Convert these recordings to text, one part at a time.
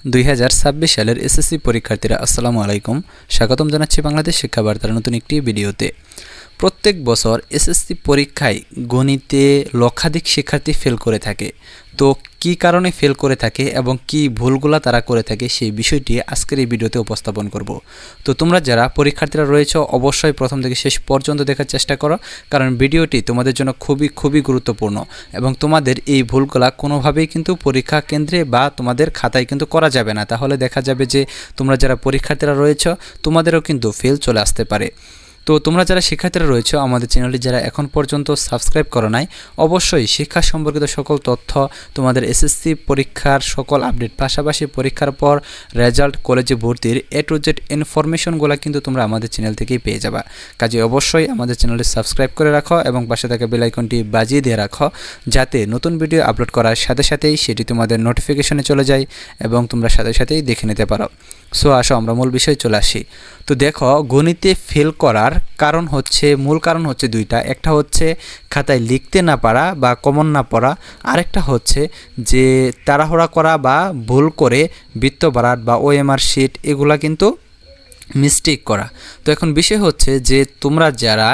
2026 সালের এসএসসি পরীক্ষার্থীরা আসসালামু আলাইকুম। স্বাগতম জানাচ্ছি বাংলাদেশ শিক্ষা বার্তার নতুন একটি ভিডিওতে। প্রত্যেক বছর এসএসসি পরীক্ষায় গণিতে লক্ষাধিক শিক্ষার্থী ফেল করে থাকে। তো কী কারণে ফেল করে থাকে এবং কী ভুলগুলা তারা করে থাকে সেই বিষয়টি আজকের এই ভিডিওতে উপস্থাপন করব। তো তোমরা যারা পরীক্ষার্থীরা রয়েছে অবশ্যই প্রথম থেকে শেষ পর্যন্ত দেখার চেষ্টা করো, কারণ ভিডিওটি তোমাদের জন্য খুবই গুরুত্বপূর্ণ এবং তোমাদের এই ভুলগুলা কোনোভাবেই কিন্তু পরীক্ষা কেন্দ্রে বা তোমাদের খাতায় কিন্তু করা যাবে না। তাহলে দেখা যাবে যে তোমরা যারা পরীক্ষার্থীরা রয়েছে তোমাদেরও কিন্তু ফেল চলে আসতে পারে। তো তোমরা যারা শিক্ষার্থীরা রয়েছে আমাদের চ্যানেলটি যারা এখন পর্যন্ত সাবস্ক্রাইব করো নাই, অবশ্যই শিক্ষা সম্পর্কিত সকল তথ্য, তোমাদের এসএসসি পরীক্ষার সকল আপডেট, পাশাপাশি পরীক্ষার পর রেজাল্ট, কলেজে ভর্তির A to Z ইনফরমেশনগুলো কিন্তু তোমরা আমাদের চ্যানেল থেকেই পেয়ে যাবা। কাজে অবশ্যই আমাদের চ্যানেলটি সাবস্ক্রাইব করে রাখো এবং পাশে থাকা বেল আইকনটি বাজিয়ে দিয়ে রাখো, যাতে নতুন ভিডিও আপলোড করার সাথে সাথেই সেটি তোমাদের নোটিফিকেশনে চলে যায় এবং তোমরা সাথে সাথেই দেখে নিতে পারো। সো আসো আমরা মূল বিষয়ে চলে আসি। তো দেখো, গণিতে ফেল করার মূল কারণ হচ্ছে দুইটা। একটা হচ্ছে খাতায় লিখতে না পারা বা কমন না পড়া, আরেকটা হচ্ছে যে তাড়াহুড়া করা বা ভুল করে বৃত্ত বাড়াট বা OMR শিট এগুলা কিন্তু মিস্টেক করা। তো এখন বিষয় হচ্ছে যে তোমরা যারা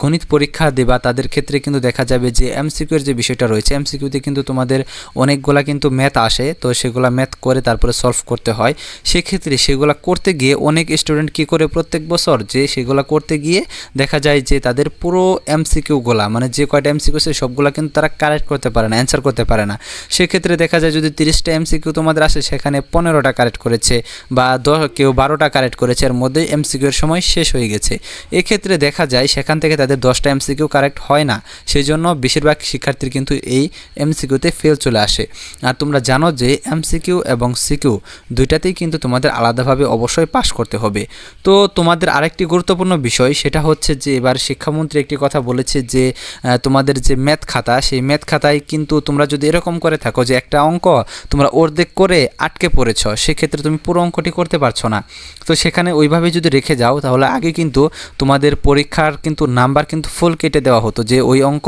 গণিত পরীক্ষা দেবা তাদের ক্ষেত্রে কিন্তু দেখা যাবে যে MCQ এর যে বিষয়টা রয়েছে, MCQতে কিন্তু তোমাদের অনেকগুলা কিন্তু ম্যাথ আসে। তো সেগুলা ম্যাথ করে তারপরে সলভ করতে হয়। সেক্ষেত্রে সেগুলা করতে গিয়ে অনেক স্টুডেন্ট কী করে প্রত্যেক বছর যে সেগুলা করতে গিয়ে দেখা যায় যে তাদের পুরো MCQগুলা, মানে যে কয়টা MCQ আছে সবগুলা কিন্তু তারা কারেক্ট করতে পারে না, অ্যান্সার করতে পারে না। সেক্ষেত্রে দেখা যায় যদি 30টা MCQ তোমাদের আসে সেখানে 15টা কারেক্ট করেছে বা কেউ 12টা কারেক্ট করেছে, এর মধ্যে MCQ এর সময় শেষ হয়ে গেছে। এক্ষেত্রে দেখা যায় সেখান থেকে তাদের 10টা MCQ কারেক্ট হয় না। সেই জন্য বেশিরভাগ শিক্ষার্থীর কিন্তু এই MCQতে ফেল চলে আসে। আর তোমরা জানো যে MCQ এবং CQ দুইটাতেই কিন্তু তোমাদের আলাদাভাবে অবশ্যই পাস করতে হবে। তো তোমাদের আরেকটি গুরুত্বপূর্ণ বিষয় সেটা হচ্ছে যে এবার শিক্ষামন্ত্রী একটি কথা বলেছে যে তোমাদের যে ম্যাথ খাতা, সেই ম্যাথ খাতায় কিন্তু তোমরা যদি এরকম করে থাকো যে একটা অঙ্ক তোমরা অর্ধেক করে আটকে পড়েছ, সেক্ষেত্রে তুমি পুরো অঙ্কটি করতে পারছো না। তো সেখানে ওইভাবে যদি রেখে যাও তাহলে আগে কিন্তু তোমাদের পরীক্ষার কিন্তু নাম্বার কিন্তু ফুল কেটে দেওয়া হতো, যে ওই অঙ্ক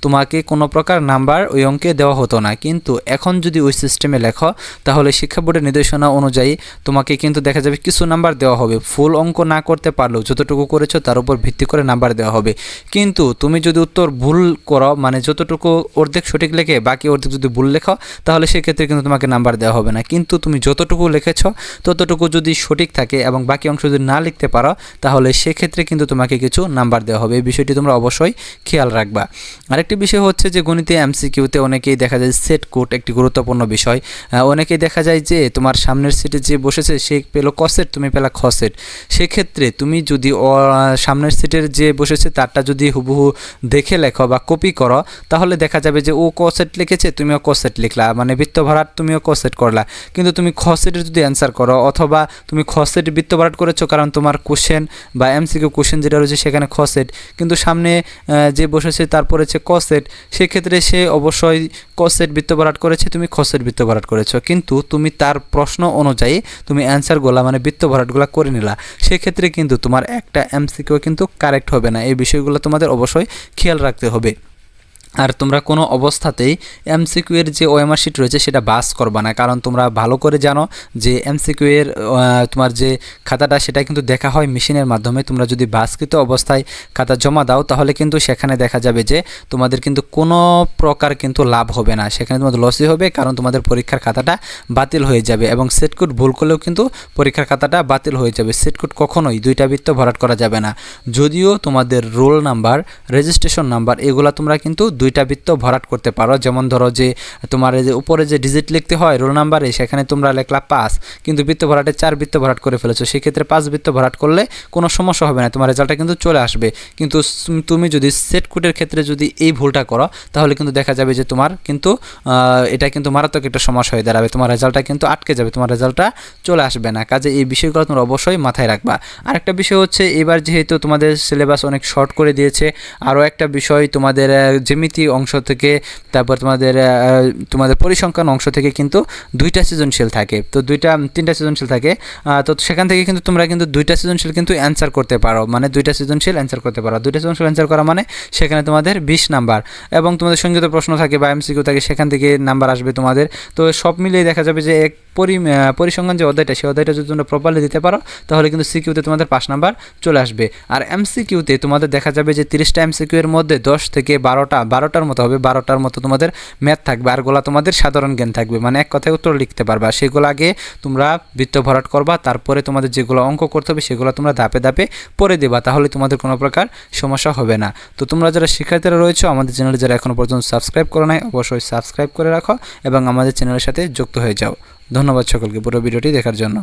তোমাকে কোনো প্রকার নাম্বার ওই অঙ্কে দেওয়া হতো না। কিন্তু এখন যদি ওই সিস্টেমে লেখো তাহলে শিক্ষা বোর্ডের নির্দেশনা অনুযায়ী তোমাকে কিন্তু দেখা যাবে কিছু নাম্বার দেওয়া হবে, ফুল অঙ্ক না করতে পারলেও যতটুকু করেছো তার উপর ভিত্তি করে নাম্বার দেওয়া হবে। কিন্তু তুমি যদি উত্তর ভুল করো, মানে যতটুকু অর্ধেক সঠিক লেখে বাকি অর্ধেক যদি ভুল লেখো তাহলে সেক্ষেত্রে কিন্তু তোমাকে নাম্বার দেওয়া হবে না। কিন্তু তুমি যতটুকু লিখেছো ততটুকু যদি সঠিক থাকে এবং বাকি অংশ যদি না লিখতে পারো তাহলে সেক্ষেত্রে কিন্তু তোমাকে কিছু নাম্বার দেওয়া হবে। এই বিষয়টি তোমরা অবশ্যই খেয়াল রাখবা। আরেকটি বিষয় হচ্ছে যে গণিতে MCQতে অনেকেই দেখা যায় সেট কোড একটি গুরুত্বপূর্ণ বিষয়। অনেকেই দেখা যায় যে তোমার সামনের সিটে যে বসেছে সে পেলো ক সেট, তুমি পেলা খ সেট। সেক্ষেত্রে তুমি যদি সামনের সিটের যে বসেছে তারটা যদি হুবহু দেখে লেখো বা কপি করো তাহলে দেখা যাবে যে ও ক সেট লিখেছে তুমিও ক সেট লিখলা, মানে বৃত্ত ভরাট তুমিও ক সেট করলা। কিন্তু তুমি খ সেটের যদি অ্যান্সার করো অথবা তুমি খ সেট বৃত্ত ভরাট করেছো কারণ তোমার কোশ্চেন বা MCQ কোশ্চেন যেটা রয়েছে সেখানে খ সেট, কিন্তু সামনে যে বসেছে তারপরে হচ্ছে ক সেট, সেক্ষেত্রে সে অবশ্যই ক সেট বৃত্ত ভরাট করেছে, তুমি খ সেট বৃত্ত ভরাট করেছো, কিন্তু তুমি তার প্রশ্ন অনুযায়ী তুমি অ্যান্সারগুলো মানে বৃত্ত ভরাটগুলো করে নিলা। সেক্ষেত্রে কিন্তু তোমার একটা MCQ কিন্তু কারেক্ট হবে না। এই বিষয়গুলো তোমাদের অবশ্যই খেয়াল রাখতে হবে। আর তোমরা কোনো অবস্থাতেই MCQ এর যে OMR শিট রয়েছে সেটা বাস করবা না, কারণ তোমরা ভালো করে জানো যে MCQ এর তোমার যে খাতাটা সেটা কিন্তু দেখা হয় মেশিনের মাধ্যমে। তোমরা যদি বাসকৃত অবস্থায় খাতা জমা দাও তাহলে কিন্তু সেখানে দেখা যাবে যে তোমাদের কিন্তু কোনো প্রকার কিন্তু লাভ হবে না, সেখানে তোমাদের লসই হবে, কারণ তোমাদের পরীক্ষার খাতাটা বাতিল হয়ে যাবে এবং সেটকোড ভুল করলেও কিন্তু পরীক্ষার খাতাটা বাতিল হয়ে যাবে। সেটকোড কখনোই দুইটা বৃত্ত ভরাট করা যাবে না। যদিও তোমাদের রোল নাম্বার, রেজিস্ট্রেশন নাম্বার এগুলা তোমরা কিন্তু দুইটা বৃত্ত ভরাট করতে পারো। যেমন ধরো যে তোমার যে উপরে যে ডিজিট লিখতে হয় রোল নাম্বারে, সেখানে তোমরা লেখলা 5, কিন্তু বৃত্ত ভরাটে 4 বৃত্ত ভরাট করে ফেলেছো, সেক্ষেত্রে 5 বৃত্ত ভরাট করলে কোনো সমস্যা হবে না, তোমার রেজাল্টটা কিন্তু চলে আসবে। কিন্তু তুমি যদি সেট কোডের ক্ষেত্রে যদি এই ভুলটা করো তাহলে কিন্তু দেখা যাবে যে তোমার কিন্তু এটা কিন্তু মারাত্মক একটা সমস্যা হয়ে দাঁড়াবে, তোমার রেজাল্টটা কিন্তু আটকে যাবে, তোমার রেজাল্টটা চলে আসবে না। কাজে এই বিষয়গুলো তোমরা অবশ্যই মাথায় রাখবা। আরেকটা বিষয় হচ্ছে এবার যেহেতু তোমাদের সিলেবাস অনেক শর্ট করে দিয়েছে, আরও একটা বিষয় তোমাদের জ্যামিতি অংশ থেকে, তারপর তোমাদের পরিসংখ্যান অংশ থেকে কিন্তু 2টা সৃজনশীল থাকে, তো 3টা সৃজনশীল থাকে। তো সেখান থেকে কিন্তু তোমরা কিন্তু 2টা সৃজনশীল কিন্তু অ্যান্সার করতে পারো, মানে 2টা সৃজনশীল অ্যান্সার করতে পারো। 2টা সৃজনশীল অ্যান্সার করা মানে সেখানে তোমাদের 20 নাম্বার, এবং তোমাদের সংগীত প্রশ্ন থাকে বা MCQ থাকে, সেখান থেকে নাম্বার আসবে তোমাদের। তো সব মিলিয়ে দেখা যাবে যে পরিসংখ্যান যে অধ্যায়টা সেই অধ্যায়টা যদি তোমরা প্রপারলি দিতে পারো তাহলে কিন্তু সিকিউতে তোমাদের 5 নাম্বার চলে আসবে। আর এমসিকিউতে তোমাদের দেখা যাবে যে 30টা এমসিকিউ এর মধ্যে 10 থেকে 12টার মতো হবে, 12টার মতো তোমাদের ম্যাথ থাকবে, আরগুলা তোমাদের সাধারণ জ্ঞান থাকবে, মানে এক কথায় উত্তর লিখতে পারবা। সেগুলো আগে তোমরা বৃত্ত ভরাট করবা, তারপরে তোমাদের যেগুলো অঙ্ক করতে হবে সেগুলো তোমরা ধাপে ধাপে পড়ে দেবা, তাহলে তোমাদের কোনো প্রকার সমস্যা হবে না। তো তোমরা যারা শিক্ষার্থীরা রয়েছো আমাদের চ্যানেলে যারা এখনও পর্যন্ত সাবস্ক্রাইব করো নাই অবশ্যই সাবস্ক্রাইব করে রাখো এবং আমাদের চ্যানেলের সাথে যুক্ত হয়ে যাও। ধন্যবাদ সকলকে পুরো ভিডিওটি দেখার জন্য।